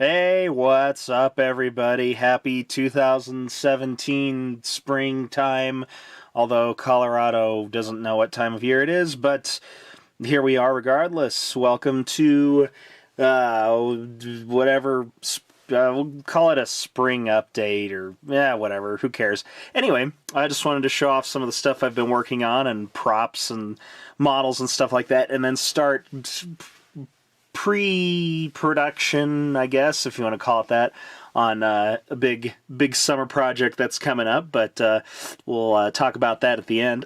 Hey, what's up, everybody? Happy 2017 springtime. Although Colorado doesn't know what time of year it is, but here we are regardless. Welcome to whatever. We'll call it a spring update or whatever. Who cares? Anyway, I just wanted to show off some of the stuff I've been working on and props and models and stuff like that, and then start pre-production, I guess, if you want to call it that, on a big summer project that's coming up, but we'll talk about that at the end.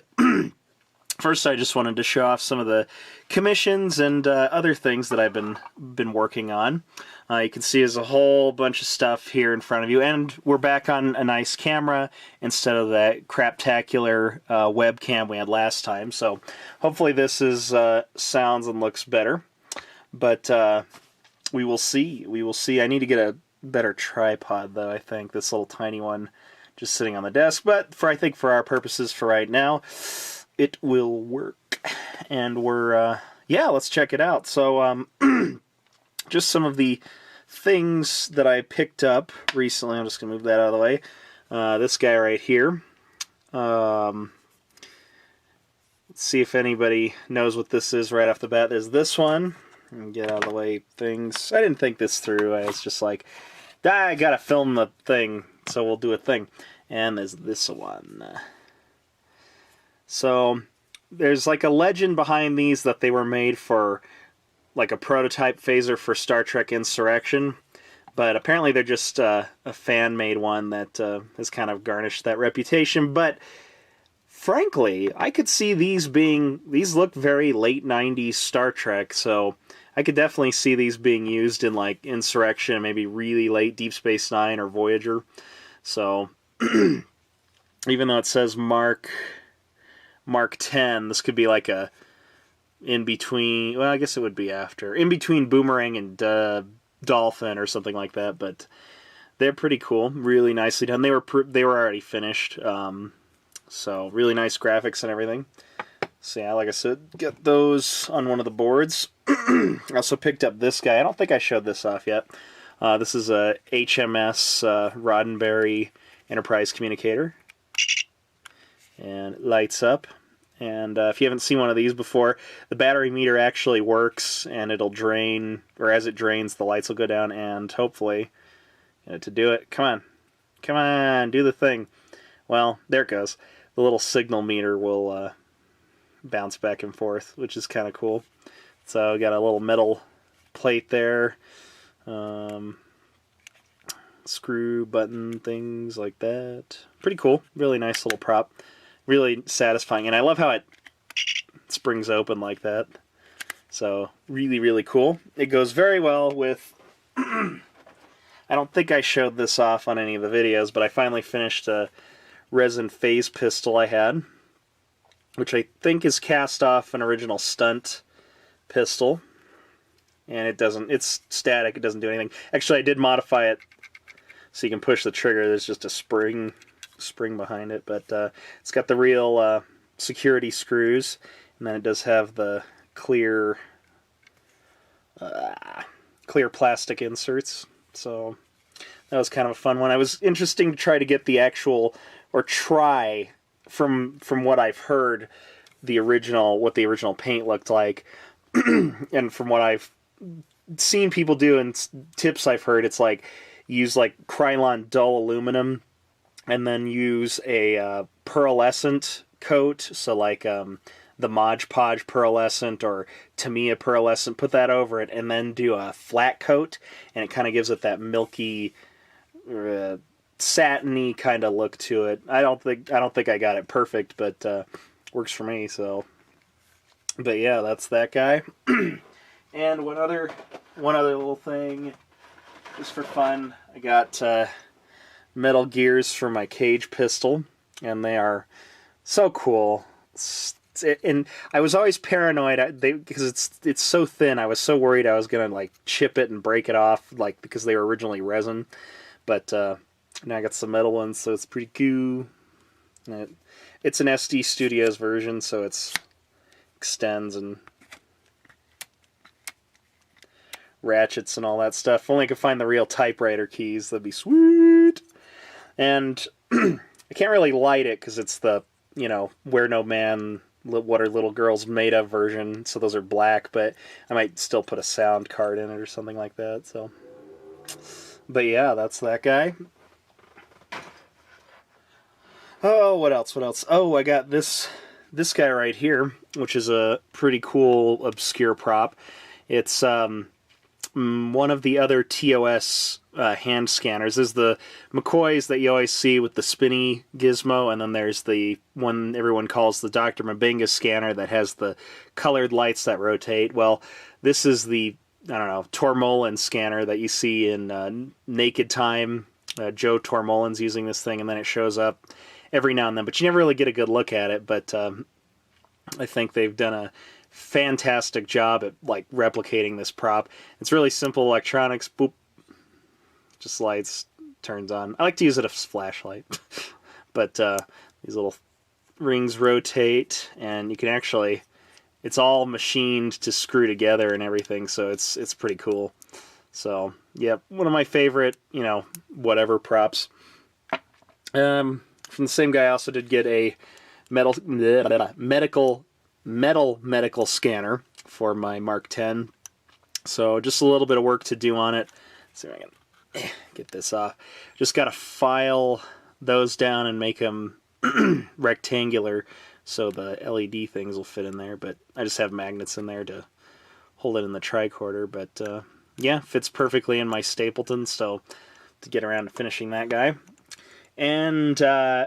First, I just wanted to show off some of the commissions and other things that I've been working on. You can see there's a whole bunch of stuff here in front of you, and we're back on a nice camera instead of that craptacular webcam we had last time, so hopefully this is sounds and looks better. But we will see. We will see. I need to get a better tripod, though, I think. This little tiny one just sitting on the desk. But I think for our purposes for right now, it will work. And we're, let's check it out. So, just some of the things that I picked up recently. I'm just going to move that out of the way. This guy right here. Let's see if anybody knows what this is right off the bat. There's this one. Get out of the way things. I didn't think this through. I was just like, I gotta film the thing, so we'll do a thing. And there's this one. So there's like a legend behind these that they were made for like a prototype phaser for Star Trek Insurrection, but apparently they're just a fan-made one that has kind of garnished that reputation. But frankly, I could see these look very late 90s Star Trek, so I could definitely see these being used in like Insurrection, maybe really late Deep Space Nine or Voyager. So even though it says Mark 10, this could be like a in between. Well, I guess it would be after in between Boomerang and Dolphin or something like that. But they're pretty cool, really nicely done. They were already finished, so really nice graphics and everything. So yeah, like I said, get those on one of the boards. I also picked up this guy. I don't think I showed this off yet. This is a HMS Roddenberry Enterprise Communicator. And it lights up. And if you haven't seen one of these before, the battery meter actually works, and it'll drain, or as it drains, the lights will go down, and hopefully, to do it, come on, do the thing. Well, there it goes. The little signal meter will bounce back and forth, which is kind of cool. So got a little metal plate there, screw button things like that. Pretty cool. Really nice little prop. Really satisfying, and I love how it springs open like that. So really, really cool. It goes very well with. I don't think I showed this off on any of the videos, but I finally finished a resin phase pistol I had, which I think is cast off an original stunt pistol, and it's static, it doesn't do anything. Actually, I did modify it so you can push the trigger. There's just a spring behind it, but it's got the real security screws, and then it does have the clear plastic inserts. So that was kind of a fun one. It was interesting to try to get the actual, or try from what I've heard, what the original paint looked like. And from what I've seen people do and tips I've heard, it's like use like Krylon dull aluminum and then use a pearlescent coat, so like the Mod Podge pearlescent or Tamiya pearlescent, put that over it and then do a flat coat, and it kind of gives it that milky satiny kind of look to it. I don't think I got it perfect, but works for me. So but yeah, that's that guy. And one other little thing, just for fun, I got metal gears for my cage pistol, and they are so cool. And I was always paranoid because it's so thin. I was so worried I was gonna like chip it and break it off, like because they were originally resin. But now I got some metal ones, so it's pretty cool. It's an SD Studios version, so it's extends and ratchets and all that stuff. If only I could find the real typewriter keys, that'd be sweet. And I can't really light it because it's the, you know, Where No Man, What Are Little Girls Made Of version, so those are black, but I might still put a sound card in it or something like that, so. But yeah, that's that guy. Oh, what else? What else? Oh, I got this guy right here, which is a pretty cool, obscure prop. It's one of the other TOS hand scanners. There's the McCoys that you always see with the spinny gizmo, and then there's the one everyone calls the Dr. Mbenga scanner that has the colored lights that rotate. Well, this is the, I don't know, Tormolen scanner that you see in Naked Time. Joe Tormolen's using this thing, and then it shows up every now and then, but you never really get a good look at it. But I think they've done a fantastic job at like replicating this prop. It's really simple electronics. Boop, just lights, turns on. I like to use it as a flashlight. But these little rings rotate, and you can actually, it's all machined to screw together and everything, so it's pretty cool. So yeah, one of my favorite, you know, whatever props. From the same guy, I also did get a medical scanner for my Mark 10. So just a little bit of work to do on it. Let's see if I can get this off. Just got to file those down and make them rectangular so the LED things will fit in there. But I just have magnets in there to hold it in the tricorder. But yeah, fits perfectly in my Stapleton. So to get around to finishing that guy. And I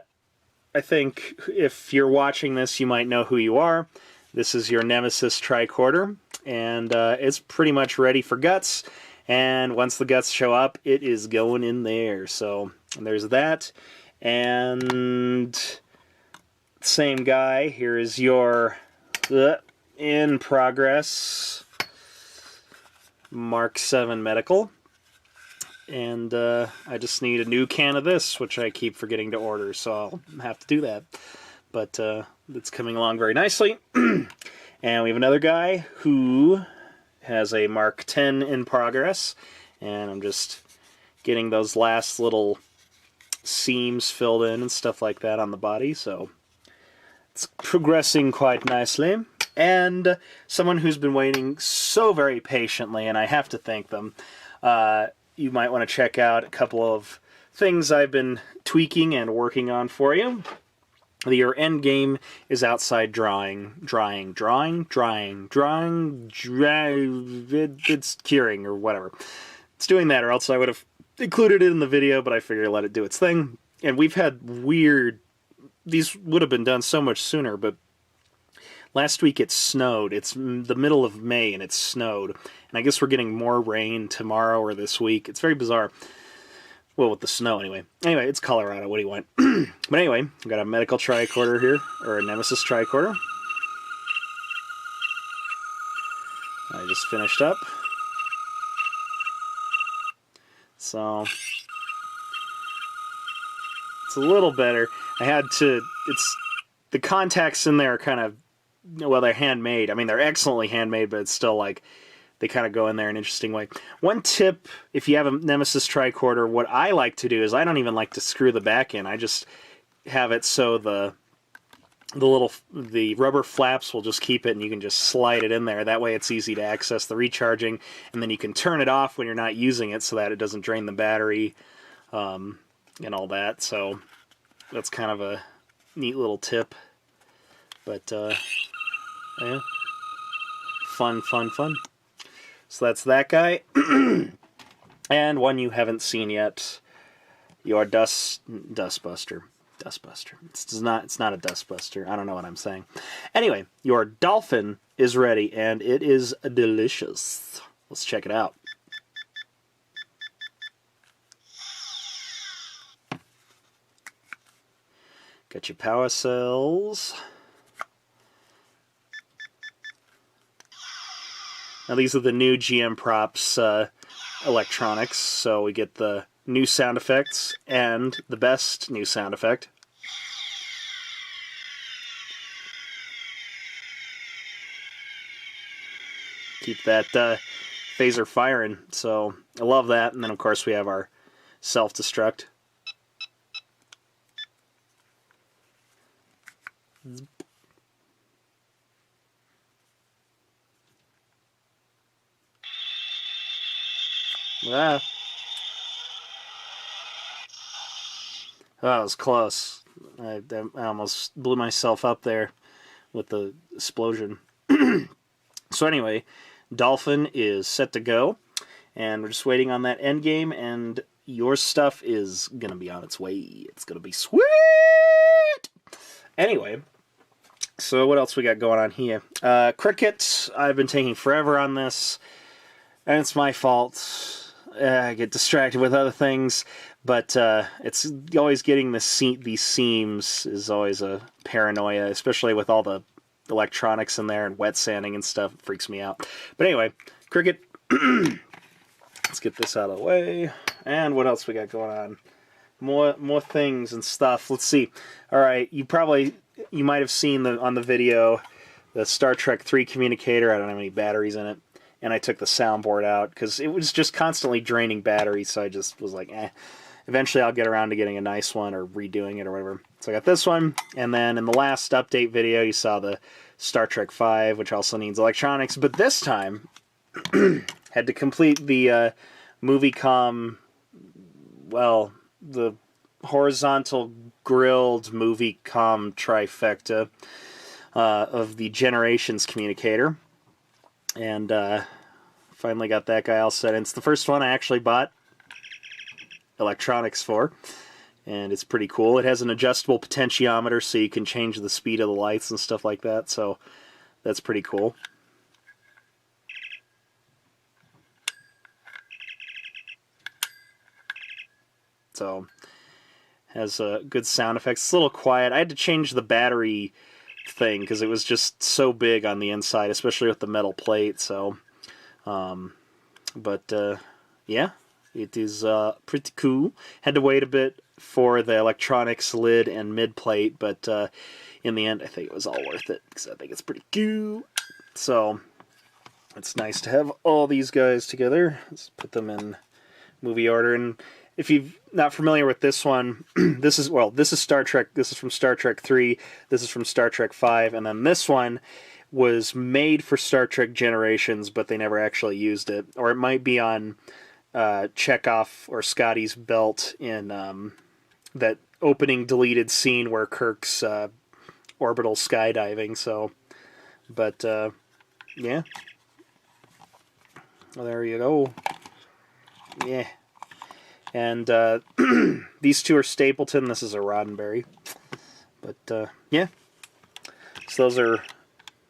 think if you're watching this, you might know who you are. This is your Nemesis tricorder, and it's pretty much ready for guts. And once the guts show up, it is going in there. So there's that. And same guy. Here is your in progress Mark 7 medical. And I just need a new can of this, which I keep forgetting to order, so I'll have to do that. But it's coming along very nicely. And we have another guy who has a Mark 10 in progress, and I'm just getting those last little seams filled in and stuff like that on the body, so it's progressing quite nicely. And someone who's been waiting so very patiently, and I have to thank them, you might want to check out a couple of things I've been tweaking and working on for you. Your end game is outside drying. It's curing or whatever. It's doing that, or else I would have included it in the video, but I figured I'd let it do its thing. And we've had weird, these would have been done so much sooner, but last week it snowed. It's the middle of May and it snowed. And I guess we're getting more rain tomorrow or this week. It's very bizarre. Well, with the snow anyway. Anyway, it's Colorado. What do you want? But anyway, I've got a medical tricorder here, or a Nemesis tricorder. I just finished up. So it's a little better. I had to, the contacts in there are kind of, well, they're handmade. I mean, they're excellently handmade, but it's still like, they kind of go in there in an interesting way. One tip, if you have a Nemesis tricorder, what I like to do is I don't even like to screw the back in. I just have it so the rubber flaps will just keep it, and you can just slide it in there. That way it's easy to access the recharging, and then you can turn it off when you're not using it so that it doesn't drain the battery and all that. So that's kind of a neat little tip. But yeah, fun. So that's that guy. And one you haven't seen yet, your Dustbuster. It's not a Dustbuster. I don't know what I'm saying. Anyway, your Dolphin is ready, and it is delicious. Let's check it out. Got your power cells. Now these are the new GM Props electronics, so we get the new sound effects and the best new sound effect. Keep that phaser firing. So I love that. And then of course we have our self-destruct. Ah. Oh, that was close. I almost blew myself up there with the explosion. So anyway, Dolphin is set to go, and we're just waiting on that end game, and your stuff is going to be on its way. It's going to be sweet! Anyway, so what else we got going on here? Cricket, I've been taking forever on this, and it's my fault. I get distracted with other things, but it's always getting these seams is always a paranoia, especially with all the electronics in there and wet sanding and stuff. It freaks me out. But anyway, Cricket, let's get this out of the way. And what else we got going on? More things and stuff. Let's see. All right, you might have seen on the video the Star Trek 3 communicator. I don't have any batteries in it. And I took the soundboard out because it was just constantly draining batteries, so I just was like, eh. Eventually I'll get around to getting a nice one or redoing it or whatever. So I got this one, and then in the last update video you saw the Star Trek 5, which also needs electronics, but this time had to complete the Movie-Com, well, the horizontal grilled Movie-Com trifecta of the Generations communicator. And finally got that guy all set. And it's the first one I actually bought electronics for. And it's pretty cool. It has an adjustable potentiometer so you can change the speed of the lights and stuff like that. So that's pretty cool. So has good sound effects. It's a little quiet. I had to change the battery thing because it was just so big on the inside, especially with the metal plate. So yeah, it is pretty cool. Had to wait a bit for the electronics lid and mid plate, but in the end I think it was all worth it because I think it's pretty cool. So it's nice to have all these guys together. Let's put them in movie order. And if you're not familiar with this one, this is Star Trek. This is from Star Trek 3. This is from Star Trek 5. And then this one was made for Star Trek Generations, but they never actually used it. Or it might be on Chekhov or Scotty's belt in that opening deleted scene where Kirk's orbital skydiving. So, but yeah. Well, there you go. Yeah. And these two are Stapleton. This is a Roddenberry. But, yeah. So those are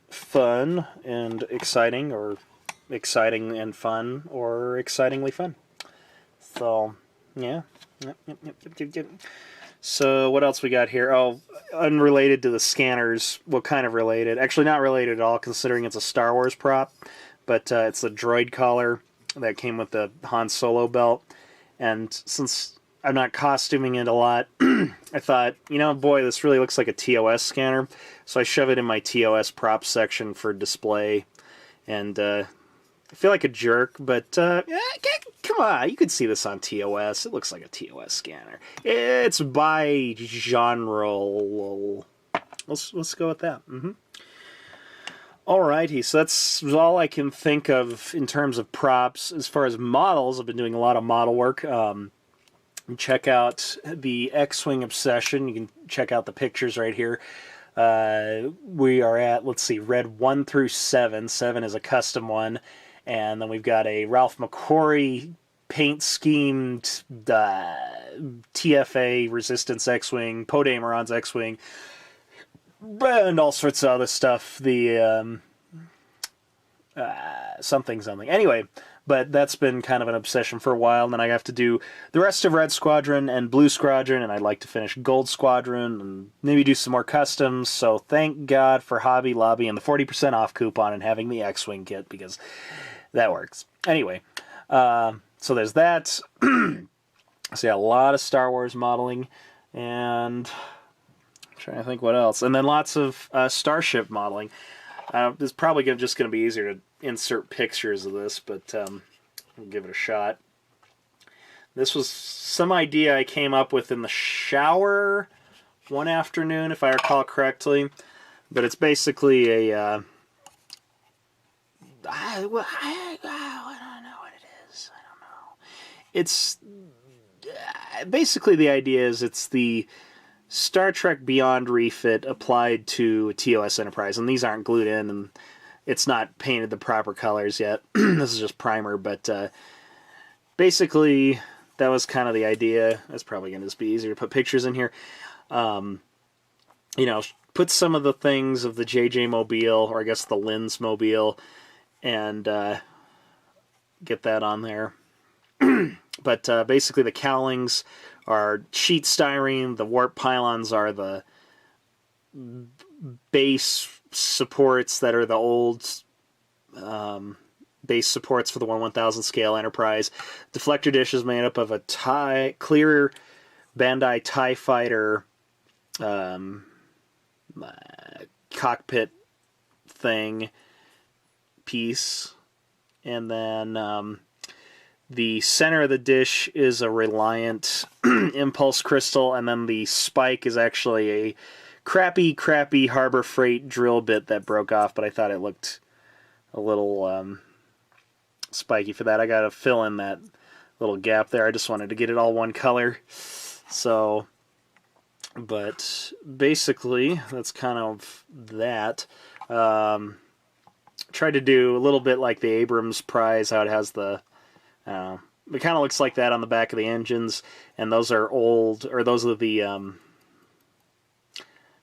fun and exciting, or exciting and fun, or excitingly fun. So, yeah. Yep. So what else we got here? Oh, unrelated to the scanners. Well, kind of related. Actually, not related at all, considering it's a Star Wars prop. But it's the Droid collar that came with the Han Solo belt. And since I'm not costuming it a lot, I thought, boy, this really looks like a TOS scanner. So I shove it in my TOS props section for display. And I feel like a jerk, but come on, you could see this on TOS. It looks like a TOS scanner. It's by genre. Let's go with that. Alrighty, so that's all I can think of in terms of props. As far as models, I've been doing a lot of model work. Check out the X-Wing Obsession. You can check out the pictures right here. We are at, let's see, red 1 through 7. 7 is a custom one. And then we've got a Ralph McQuarrie paint-schemed TFA Resistance X-Wing, Poe Dameron's X-Wing, and all sorts of other stuff. The something. Anyway, but that's been kind of an obsession for a while. And then I have to do the rest of Red Squadron and Blue Squadron, and I'd like to finish Gold Squadron and maybe do some more customs. So thank God for Hobby Lobby and the 40% off coupon and having the X-Wing kit, because that works. Anyway, so there's that. So yeah, a lot of Star Wars modeling, and trying to think what else. And then lots of Starship modeling. It's probably just going to be easier to insert pictures of this, but we'll give it a shot. This was some idea I came up with in the shower one afternoon, if I recall correctly. But it's basically a... I don't know what it is. I don't know. It's... basically, the idea is it's the Star Trek Beyond refit applied to TOS Enterprise. And these aren't glued in, and it's not painted the proper colors yet. This is just primer, but basically... that was kind of the idea. It's probably going to just be easier to put pictures in here. You know, put some of the things of the JJ Mobile, or I guess the Linz Mobile, and get that on there. But basically the cowlings are sheet styrene, the warp pylons are the base supports that are the old... base supports for the 1/1000 scale Enterprise. Deflector dish is made up of a clear Bandai TIE Fighter cockpit thing piece. And then the center of the dish is a Reliant impulse crystal, and then the spike is actually a crappy Harbor Freight drill bit that broke off, but I thought it looked a little... spiky for that. I gotta fill in that little gap there. I just wanted to get it all one color. So, but basically, that's kind of that. Tried to do a little bit like the Abrams prize, how it has the, it kind of looks like that on the back of the engines, and those are old, or those are the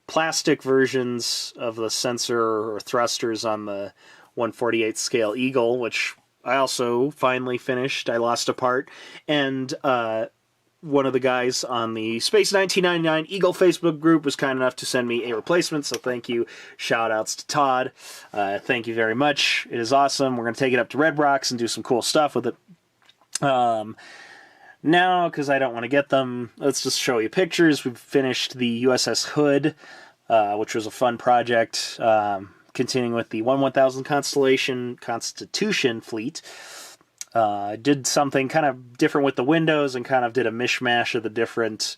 plastic versions of the sensor or thrusters on the 1/48 scale Eagle, which I also finally finished. I lost a part, and one of the guys on the Space 1999 Eagle Facebook group was kind enough to send me a replacement, so thank you. Shout-outs to Todd. Thank you very much. It is awesome. We're going to take it up to Red Rocks and do some cool stuff with it. Now, because I don't want to get them, let's just show you pictures. We've finished the USS Hood, which was a fun project. Continuing with the 1/1000 Constitution fleet. Did something kind of different with the windows and kind of did a mishmash of the different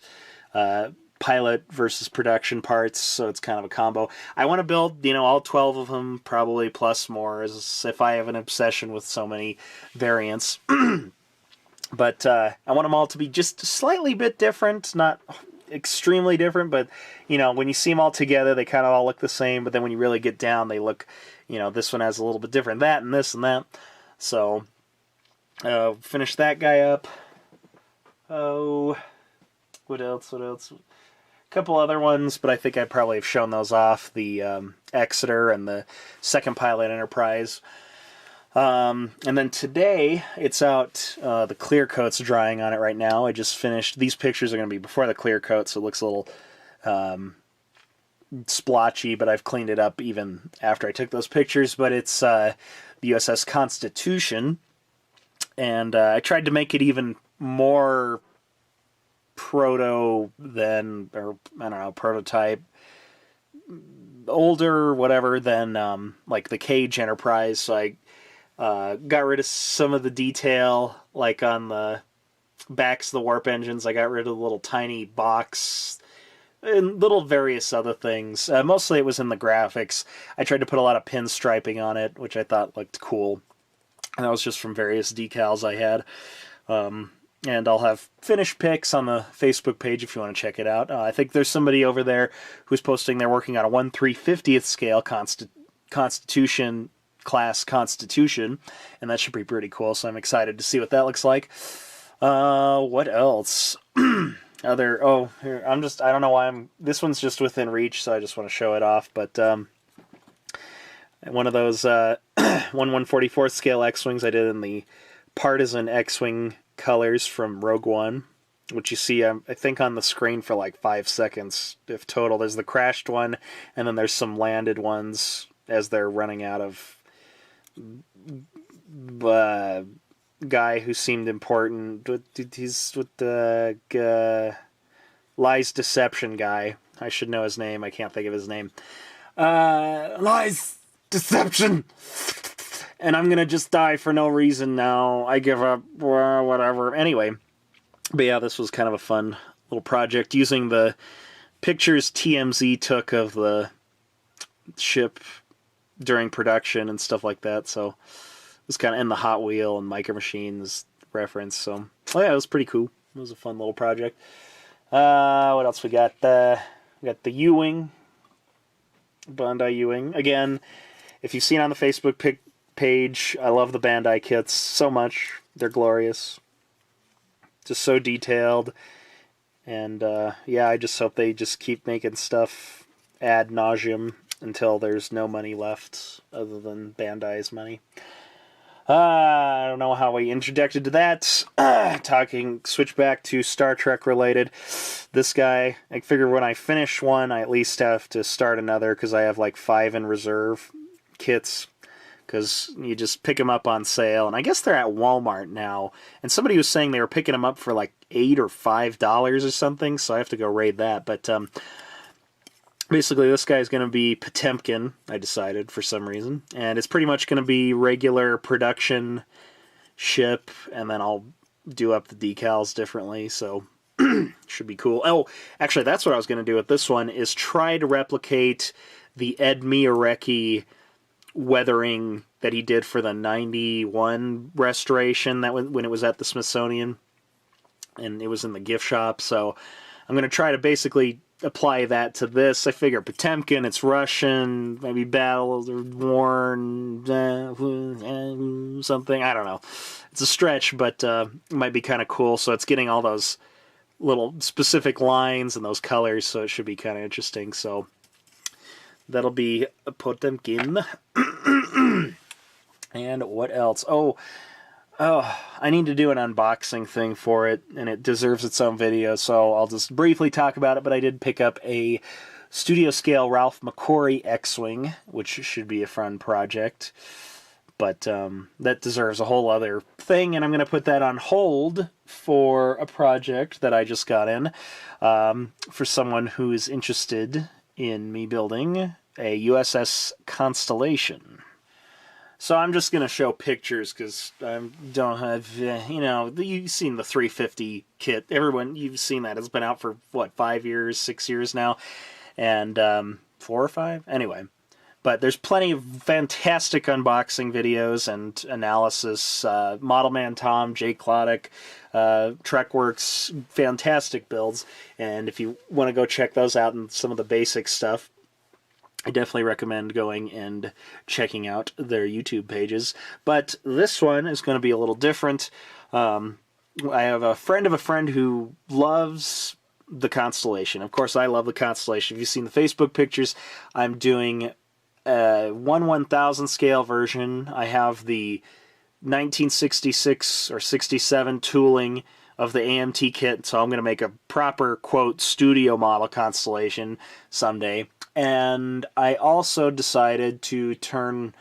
pilot versus production parts, so it's kind of a combo. I want to build, all 12 of them, probably plus more, as if I have an obsession with so many variants. But I want them all to be just a slightly bit different, not extremely different, but when you see them all together, they kind of all look the same, but then when you really get down, they look, this one has a little bit different, that and this and that. So finish that guy up. Oh, what else? A couple other ones, but I think I probably have shown those off. The Exeter and the Second Pilot Enterprise. And then today, it's out, the clear coat's drying on it right now. I just finished, these pictures are going to be before the clear coat, so it looks a little splotchy, but I've cleaned it up even after I took those pictures. But it's the USS Constitution, and I tried to make it even more proto than, or I don't know, prototype, older, whatever, than like the Cage Enterprise, so I got rid of some of the detail, like on the backs of the warp engines. I got rid of the little tiny box and little various other things. Mostly it was in the graphics. I tried to put a lot of pinstriping on it, which I thought looked cool. And that was just from various decals I had. And I'll have finished pics on the Facebook page if you want to check it out. I think there's somebody over there who's posting they're working on a 1/350th scale Constitution class Constitution, and that should be pretty cool, so I'm excited to see what that looks like. What else? Here, I don't know why this one's just within reach, so I just want to show it off, but one of those 1/144th scale X-Wings I did in the Partisan X-Wing colors from Rogue One, which you see, I think, on the screen for like 5 seconds, if total. There's the crashed one, and then there's some landed ones as they're running out of guy who seemed important. He's with the Lies Deception guy. I should know his name. I can't think of his name. Lies Deception! and I'm gonna just die for no reason now. I give up, whatever. Anyway, but yeah, this was kind of a fun little project using the pictures TMZ took of the ship during production and stuff like that. So it was kind of in the Hot Wheel and Micro Machines reference. So yeah, it was pretty cool. It was a fun little project. What else we got? We got the Ewing, Bandai Ewing. Again, if you've seen on the Facebook page, I love the Bandai kits so much. They're glorious. Just so detailed. And yeah, I just hope they just keep making stuff ad nauseum until there's no money left other than Bandai's money. I don't know how we introduced to that. Switch back to Star Trek related. This guy, I figure when I finish one, I at least have to start another because I have like 5 in reserve kits. Because you just pick them up on sale, and I guess they're at Walmart now. And somebody was saying they were picking them up for like $8 or $5 or something, so I have to go raid that. But basically, this guy's going to be Potemkin, I decided, for some reason. And it's pretty much going to be regular production ship, and then I'll do up the decals differently, so should be cool. Oh, actually, that's what I was going to do with this one, is try to replicate the Ed Miyareki weathering that he did for the 91 restoration that when it was at the Smithsonian, and it was in the gift shop. So I'm going to try to basically apply that to this. I figure Potemkin, it's Russian, maybe battle or worn, something. I don't know. It's a stretch, but it might be kind of cool. So it's getting all those little specific lines and those colors, so it should be kind of interesting. So that'll be a Potemkin. And what else? Oh, I need to do an unboxing thing for it, and it deserves its own video, so I'll just briefly talk about it. But I did pick up a studio scale Ralph McQuarrie X-Wing, which should be a fun project. But that deserves a whole other thing, and I'm going to put that on hold for a project that I just got in for someone who is interested in me building a USS Constellation. So I'm just going to show pictures because I don't have, you've seen the 350 kit. Everyone, you've seen that. It's been out for, 5 years, 6 years now? And 4 or 5? Anyway. But there's plenty of fantastic unboxing videos and analysis. Model Man Tom, Jake Klodek, Trekworks, fantastic builds. And if you want to go check those out and some of the basic stuff, I definitely recommend going and checking out their YouTube pages. But this one is going to be a little different. I have a friend of a friend who loves the Constellation. Of course, I love the Constellation. If you've seen the Facebook pictures, I'm doing a 1/1000 scale version. I have the 1966 or 67 tooling of the AMT kit, so I'm going to make a proper, quote, studio model Constellation someday. And I also decided to turn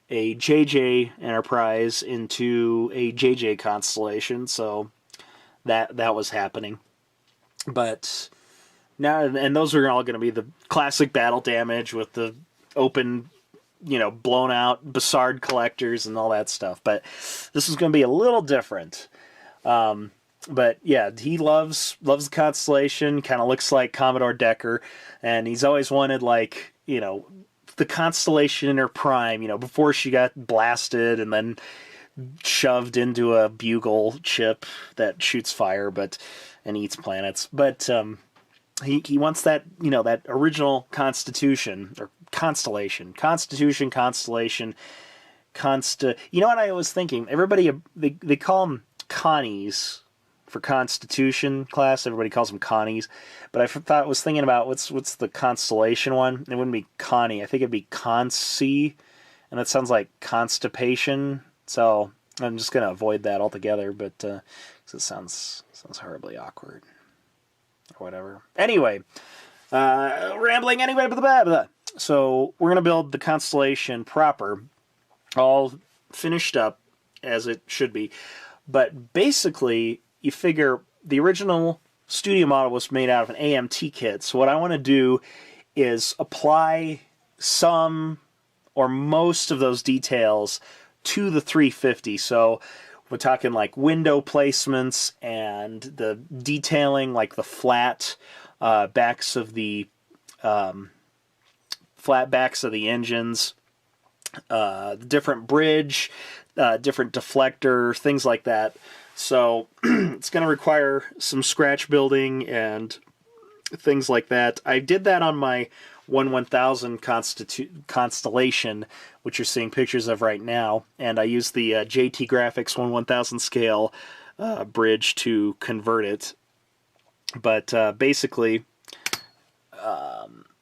a JJ Enterprise into a JJ Constellation, so that was happening. But now, and those are all going to be the classic battle damage with the open, blown out Bassard collectors and all that stuff. But this is going to be a little different. But yeah, he loves the Constellation. Kind of looks like Commodore Decker, and he's always wanted the Constellation in her prime. Before she got blasted and then shoved into a bugle chip that shoots fire, and eats planets. But he wants that that original Constitution or Constellation, Constellation. You know what I was thinking? Everybody they call them Connies. For Constitution class, everybody calls them Connies, but I was thinking about what's the Constellation one. It wouldn't be Connie. I think it'd be Concy, and that sounds like constipation. So I'm just gonna avoid that altogether. But because it sounds horribly awkward or whatever. Anyway, rambling anyway. Blah, blah. So we're gonna build the Constellation proper, all finished up as it should be, but basically, you figure the original studio model was made out of an AMT kit, so what I want to do is apply some or most of those details to the 350. So we're talking like window placements and the detailing, like the flat backs of the engines, the different bridge, different deflector, things like that. So it's going to require some scratch building and things like that. I did that on my 1000 Constellation, which you're seeing pictures of right now, and I used the JT Graphics 1000 scale bridge to convert it. But basically,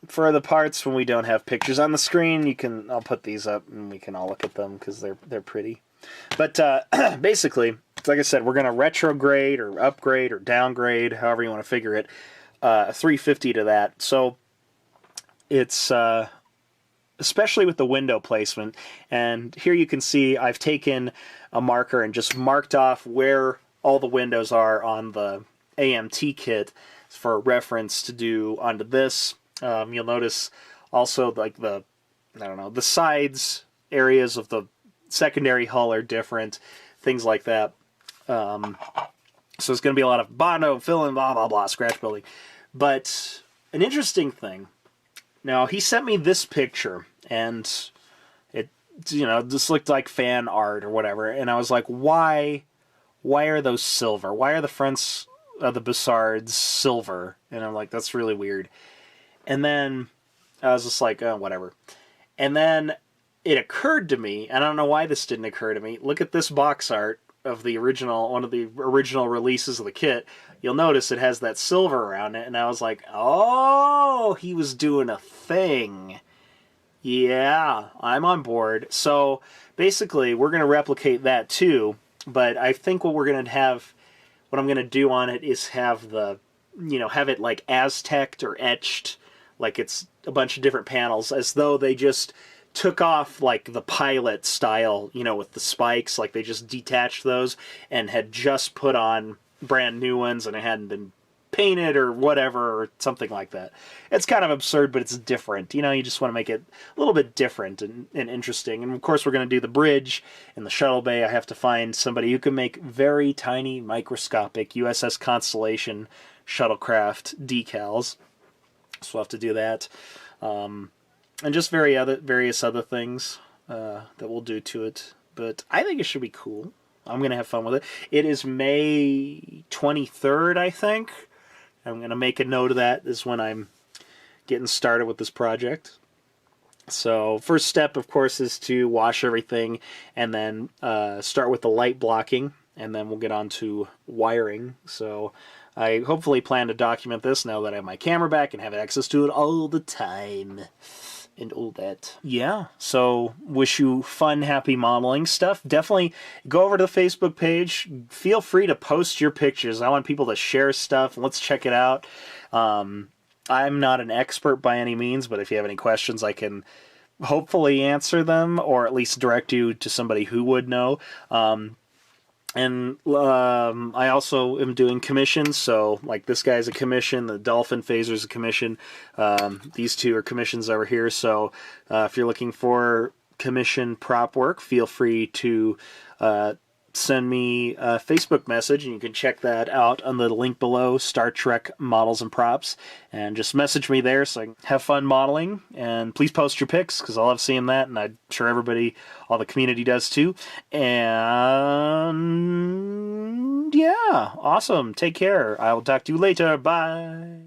for the parts when we don't have pictures on the screen, I'll put these up and we can all look at them because they're pretty. But basically, like I said, we're going to retrograde or upgrade or downgrade, however you want to figure it, 350 to that. So it's especially with the window placement, and here you can see I've taken a marker and just marked off where all the windows are on the AMT kit for reference to do onto this. You'll notice also like the sides areas of the secondary hull are different, things like that. So it's going to be a lot of bondo, filling, blah, blah, blah, scratch building. But an interesting thing, now he sent me this picture, and it, this looked like fan art or whatever, and I was like, why are those silver? Why are the fronts of the Bussards silver? And I'm like, that's really weird. And then I was just like, oh, whatever. And then it occurred to me, and I don't know why this didn't occur to me, look at this box art of the original, one of the original releases of the kit. You'll notice it has that silver around it, and I was like, oh, he was doing a thing. Yeah, I'm on board. So basically, we're going to replicate that too, but I think what I'm going to do on it is have have it like Aztec'd or etched, like it's a bunch of different panels, as though they just took off like the pilot style, with the spikes, like they just detached those and had just put on brand new ones and it hadn't been painted or whatever, or something like that. It's kind of absurd, but it's different. You just want to make it a little bit different and interesting. And of course, we're going to do the bridge and the shuttle bay. I have to find somebody who can make very tiny, microscopic USS Constellation shuttlecraft decals. So we'll have to do that. And just various other things that we'll do to it. But I think it should be cool. I'm going to have fun with it. It is May 23rd, I think. I'm going to make a note of that. This is when I'm getting started with this project. So first step, of course, is to wash everything and then start with the light blocking. And then we'll get on to wiring. So I hopefully plan to document this now that I have my camera back and have access to it all the time. And all that. Yeah, so wish you fun, happy modeling stuff. Definitely go over to the Facebook page. Feel free to post your pictures. I want people to share stuff. Let's check it out. I'm not an expert by any means, but if you have any questions, I can hopefully answer them, or at least direct you to somebody who would know. And I also am doing commissions, so like this guy's a commission, the Dolphin Phaser's a commission, these two are commissions over here, so if you're looking for commission prop work, feel free to send me a Facebook message, and you can check that out on the link below, Starchwreck Models and Props, and just message me there so I can have fun modeling, and please post your pics, because I love seeing that, and I'm sure all the community does too, and yeah, awesome, take care, I will talk to you later, bye!